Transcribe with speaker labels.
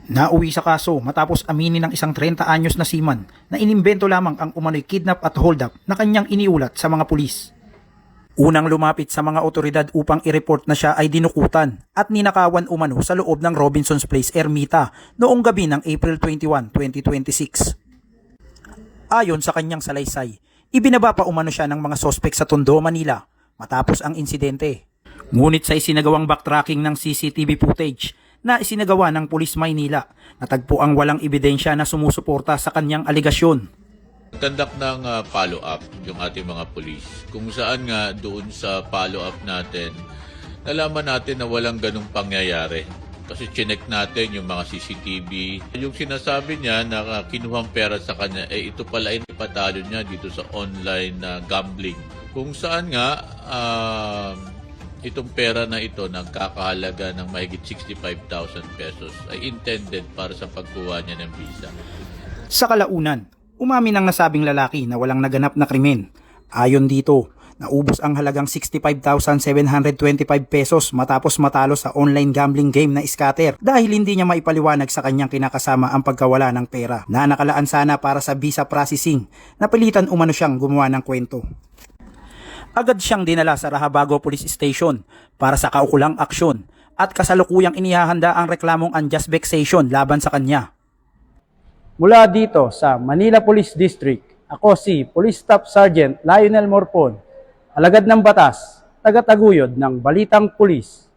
Speaker 1: Nauwi sa kaso matapos aminin ng isang 30 anyos na seaman na inimbento lamang ang umano'y kidnap at hold up na kanyang iniulat sa mga pulis. Unang lumapit sa mga otoridad upang i-report na siya ay dinukutan at ninakawan umano sa loob ng Robinson's Place, Ermita noong gabi ng April 21, 2026. Ayon sa kanyang salaysay, ibinaba pa umano siya ng mga sospek sa Tondo, Manila matapos ang insidente. Ngunit sa isinagawang backtracking ng CCTV footage na isinagawa ng Pulis Maynila, natagpo ang walang ebidensya na sumusuporta sa kanyang aligasyon.
Speaker 2: Conduct ng follow-up yung ating mga pulis. Kung saan nga doon sa follow-up natin, nalaman natin na walang ganung pangyayari. Kasi chinek natin yung mga CCTV. Yung sinasabi niya na kinuhang pera sa kanya, ito pala ay ipatalo niya dito sa online gambling. Kung saan nga, itong pera na ito nagkakahalaga ng mahigit 65,000 pesos ay intended para sa pagkuha niya ng visa.
Speaker 1: Sa kalaunan, umamin ang nasabing lalaki na walang naganap na krimen. Ayon dito, naubos ang halagang 65,725 pesos matapos matalo sa online gambling game na scatter dahil hindi niya maipaliwanag sa kanyang kinakasama ang pagkawala ng pera na nakalaan sana para sa visa processing. Napilitan umano siyang gumawa ng kwento. Agad siyang dinala sa Rahabago Police Station para sa kaukulang aksyon at kasalukuyang inihahanda ang reklamong unjust vexation laban sa kanya.
Speaker 3: Mula dito sa Manila Police District, ako si Police Staff Sergeant Lionel Morpon, alagad ng batas, tagataguyod ng Balitang Pulis.